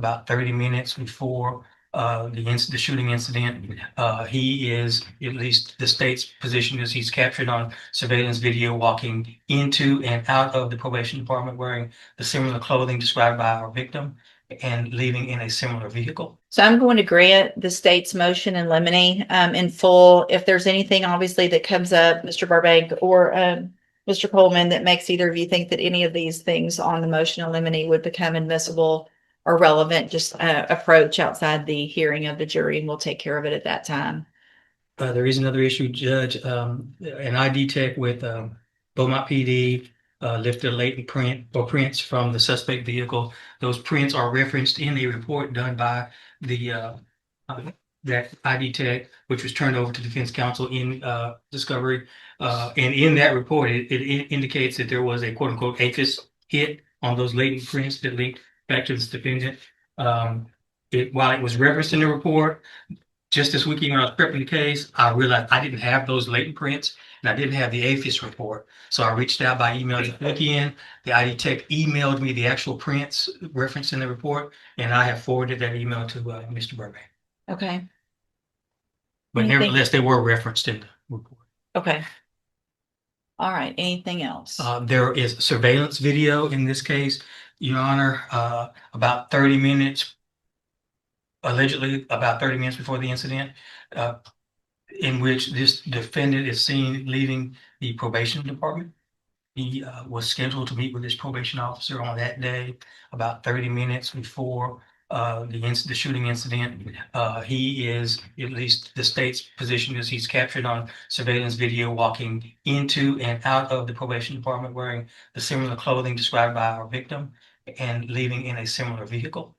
about 30 minutes before the shooting incident. He is, at least the state's position is, he's captured on surveillance video walking into and out of the probation department wearing the similar clothing described by our victim and leaving in a similar vehicle. So I'm going to grant the state's motion in limine in full. If there's anything obviously that comes up, Mr. Burbank or Mr. Coleman, that makes either of you think that any of these things on the motion in limine would become admissible or relevant, just approach outside the hearing of the jury and we'll take care of it at that time. There is another issue, Judge. An ID tech with Beaumont PD lifted a latent print or prints from the suspect vehicle. Those prints are referenced in a report done by the that ID tech, which was turned over to defense counsel in discovery. And in that report, it indicates that there was a quote unquote APHIS hit on those latent prints that linked back to this defendant. While it was referenced in the report, just this weekend when I was prepping the case, I realized I didn't have those latent prints and I didn't have the APHIS report. So I reached out by email this weekend. The ID tech emailed me the actual prints referenced in the report, and I have forwarded that email to Mr. Burbank. Okay. But nevertheless, they were referenced in the report. Okay. All right. Anything else? There is surveillance video in this case, Your Honor, allegedly about 30 minutes before the incident, in which this defendant is seen leaving the probation department. He was scheduled to meet with his probation officer on that day, about 30 minutes before the shooting incident. He is, at least the state's position is, he's captured on surveillance video walking into and out of the probation department wearing the similar clothing described by our victim and leaving in a similar vehicle.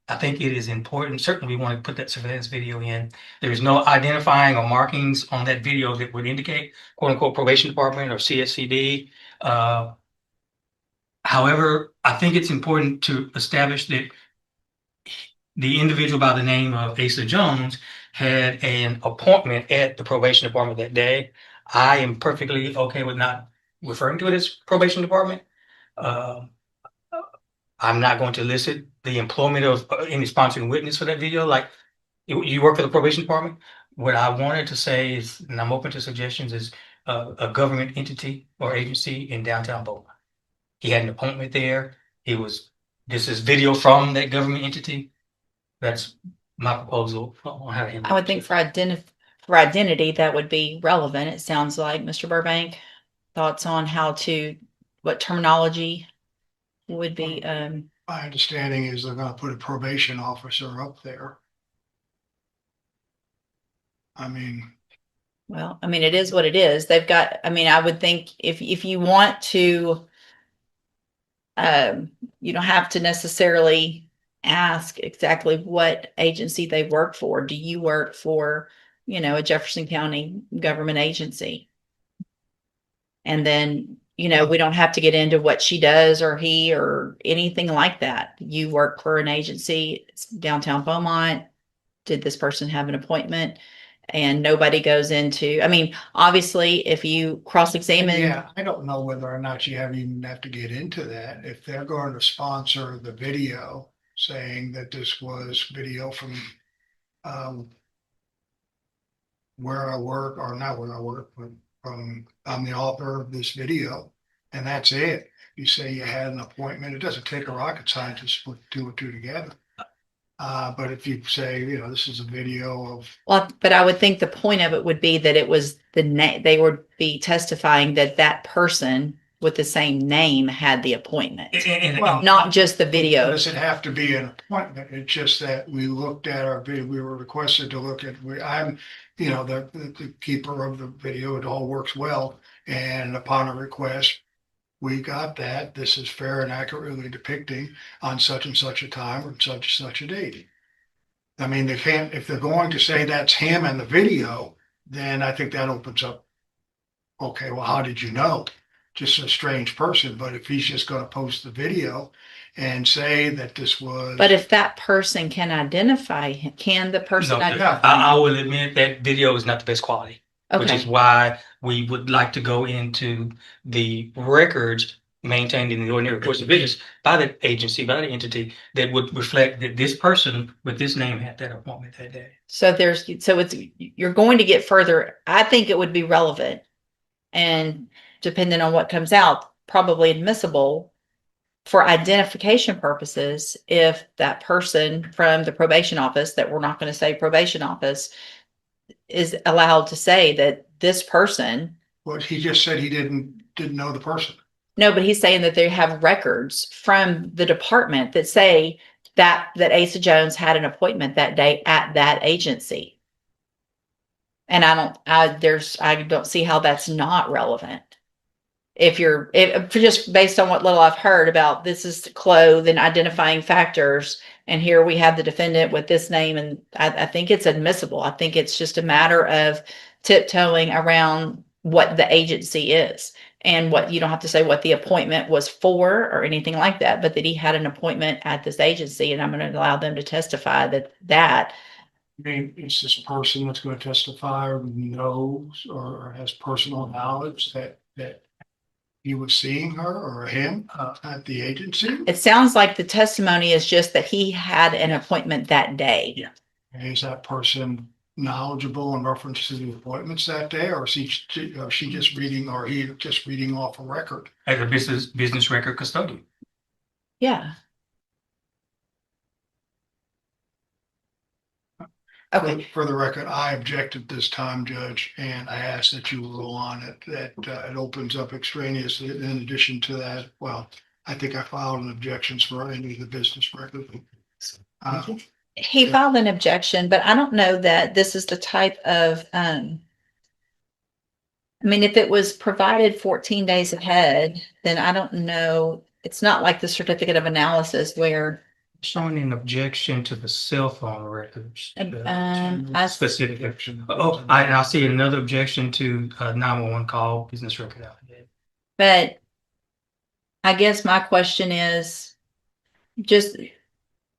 I think it is important. Certainly, we want to put that surveillance video in. There is no identifying or markings on that video that would indicate "quote unquote" probation department or CSCD. However, I think it's important to establish that the individual by the name of Asa Jones had an appointment at the probation department that day. I am perfectly okay with not referring to it as probation department. I'm not going to elicit the employment of any sponsoring witness for that video. Like, you work for the probation department. What I wanted to say is, and I'm open to suggestions, is a government entity or agency in downtown Beaumont. He had an appointment there. This is video from that government entity. That's my proposal on how to handle it. I would think for identity, that would be relevant. It sounds like, Mr. Burbank, thoughts on what terminology would be. My understanding is they're going to put a probation officer up there. I mean, well, I mean, it is what it is. They've got, I mean, I would think if you want to, you don't have to necessarily ask exactly what agency they work for. Do you work for, a Jefferson County government agency? And then, we don't have to get into what she does or he or anything like that. You work for an agency, it's downtown Beaumont. Did this person have an appointment? And nobody goes into, I mean, obviously, if you cross-examine. Yeah, I don't know whether or not you even have to get into that. If they're going to sponsor the video saying that this was video from where I work, or not where I work, but I'm the author of this video, and that's it. You say you had an appointment, it doesn't take a rocket scientist to put two and two together. But if you say, this is a video of. Well, but I would think the point of it would be that it was they would be testifying that person with the same name had the appointment. Well, not just the video. Does it have to be an appointment? It's just that we looked at our video, we were requested to look at, I'm, the keeper of the video, it all works well. And upon a request, we got that. This is fair and accurately depicting on such and such a time or such and such a date. I mean, they can't, if they're going to say that's him in the video, then I think that opens up. Okay, well, how did you know? Just a strange person. But if he's just going to post the video and say that this was. But if that person can identify him, can the person identify? I will admit that video is not the best quality. Okay. Which is why we would like to go into the records maintained in the ordinary course of business by the agency, by the entity that would reflect that this person with this name had that appointment that day. So you're going to get further. I think it would be relevant and depending on what comes out, probably admissible for identification purposes if that person from the probation office, that we're not going to say probation office, is allowed to say that this person. Well, he just said he didn't know the person. No, but he's saying that they have records from the department that say that Asa Jones had an appointment that day at that agency. And I don't see how that's not relevant. If just based on what little I've heard about, this is clothes and identifying factors, and here we have the defendant with this name, and I think it's admissible. I think it's just a matter of tiptoeing around what the agency is, and what you don't have to say what the appointment was for or anything like that, but that he had an appointment at this agency, and I'm going to allow them to testify that. I mean, it's this person that's going to testify or knows or has personal knowledge that he was seeing her or him at the agency. It sounds like the testimony is just that he had an appointment that day. Yeah. And is that person knowledgeable in reference to the appointments that day, or is he just reading off a record? As a business record custodian. Yeah. Okay. For the record, I objected this time, Judge, and I asked that you rule on it, that it opens up extraneous. In addition to that, well, I think I filed an objections for any of the business record. He filed an objection, but I don't know that this is the type of, I mean, if it was provided 14 days ahead, then I don't know. It's not like the certificate of analysis where. Showing an objection to the cell phone records. I Specific objection. Oh, I see another objection to 911 call business record affidavit. But I guess my question is just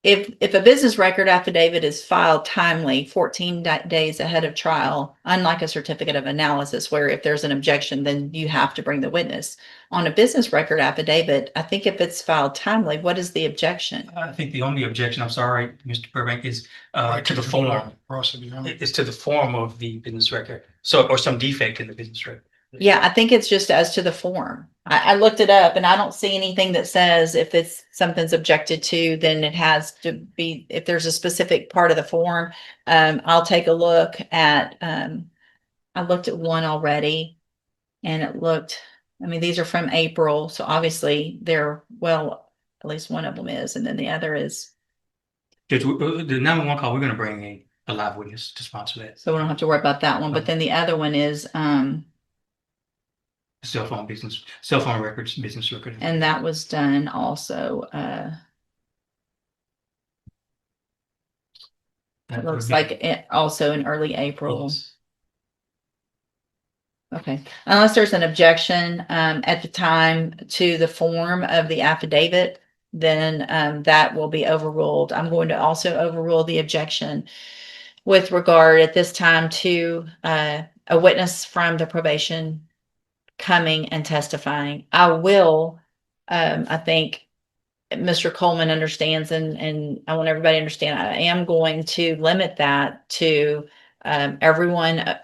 if a business record affidavit is filed timely 14 days ahead of trial, unlike a certificate of analysis where if there's an objection, then you have to bring the witness. On a business record affidavit, I think if it's filed timely, what is the objection? I think the only objection, I'm sorry, Mr. Burbank, is to the form. It's to the form of the business record. So, or some defect in the business record. Yeah, I think it's just as to the form. I looked it up and I don't see anything that says if something's objected to, then it has to be, if there's a specific part of the form. I'll take a look at, I looked at one already and it looked, I mean, these are from April. So obviously they're, well, at least one of them is, and then the other is. Judge, the 911 call, we're going to bring a live witness to sponsor that. So we don't have to worry about that one. But then the other one is, cell phone records, business record. and that was done also, it looks like also in early April. Yes. Okay, unless there's an objection at the time to the form of the affidavit, then that will be overruled. I'm going to also overrule the objection with regard at this time to a witness from the probation coming and testifying. I will, I think Mr. Coleman understands, and I want everybody to understand, I am going to limit that to everyone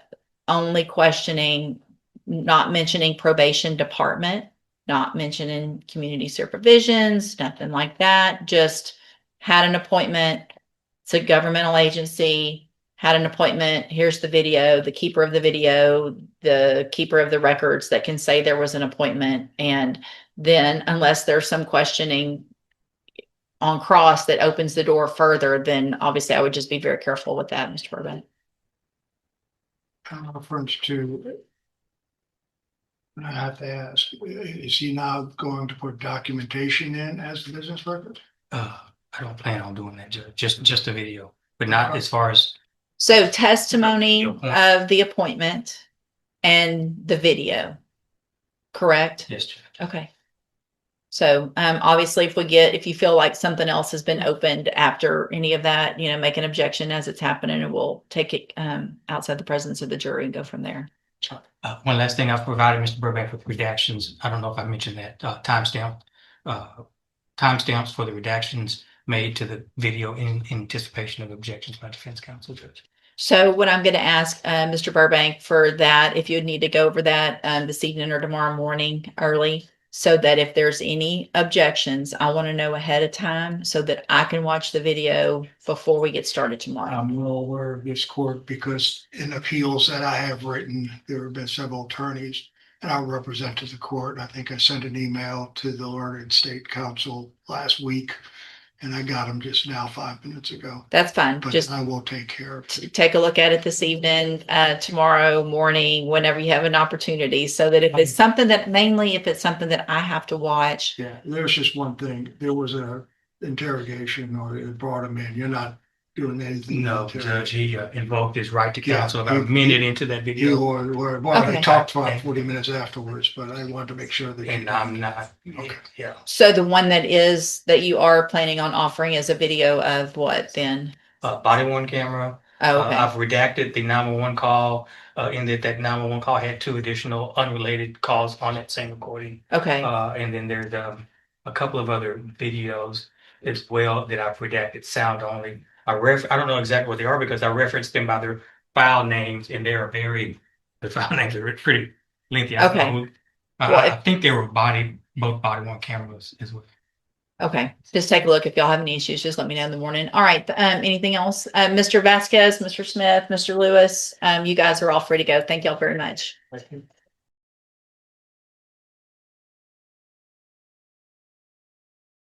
only questioning, not mentioning probation department, not mentioning community supervisions, nothing like that. Just had an appointment. It's a governmental agency, had an appointment. Here's the video, the keeper of the video, the keeper of the records that can say there was an appointment. And then unless there's some questioning on cross that opens the door further, then obviously I would just be very careful with that, Mr. Burbank. Reference to, I have to ask, is he now going to put documentation in as the business record? I don't plan on doing that, Judge. Just a video, but not as far as. So testimony of the appointment and the video, correct? Yes, Judge. Okay. So obviously if you feel like something else has been opened after any of that, make an objection as it's happening, and we'll take it outside the presence of the jury and go from there. One last thing, I've provided Mr. Burbank with redactions. I don't know if I mentioned that, timestamps for the redactions made to the video in anticipation of objections by defense counsel, Judge. So what I'm going to ask, Mr. Burbank, for that, if you'd need to go over that, this evening or tomorrow morning early, so that if there's any objections, I want to know ahead of time so that I can watch the video before we get started tomorrow. I'm well aware of this court because in appeals that I have written, there have been several attorneys and I represented the court. I think I sent an email to the learned state counsel last week and I got them just now 5 minutes ago. That's fine. But Just I will take care of it. take a look at it this evening, tomorrow morning, whenever you have an opportunity, so that if it's something that, mainly if it's something that I have to watch. Yeah, there's just one thing. There was a interrogation or they brought him in. You're not doing anything. No, with the Judge, he invoked his right to Yeah, counsel about a minute into that You video, were, Okay. they talked for 40 minutes afterwards, but I wanted to make sure that. and I'm not, Okay. yeah. So the one that you are planning on offering is a video of what then? Body worn camera. Oh, okay. I've redacted the 911 call, in that 911 call had 2 additional unrelated calls on that same recording. Okay. And then there's a couple of other videos as well that I've redacted sound only. I don't know exactly what they are because I referenced them by their file names and the file names are pretty lengthy. Okay. I think they were both body worn cameras as well. Okay. Just take a look. If y'all have any issues, just let me know in the morning. All right. Anything else? Mr. Vasquez, Mr. Smith, Mr. Lewis, you guys are all free to go. Thank y'all very much. Thank you.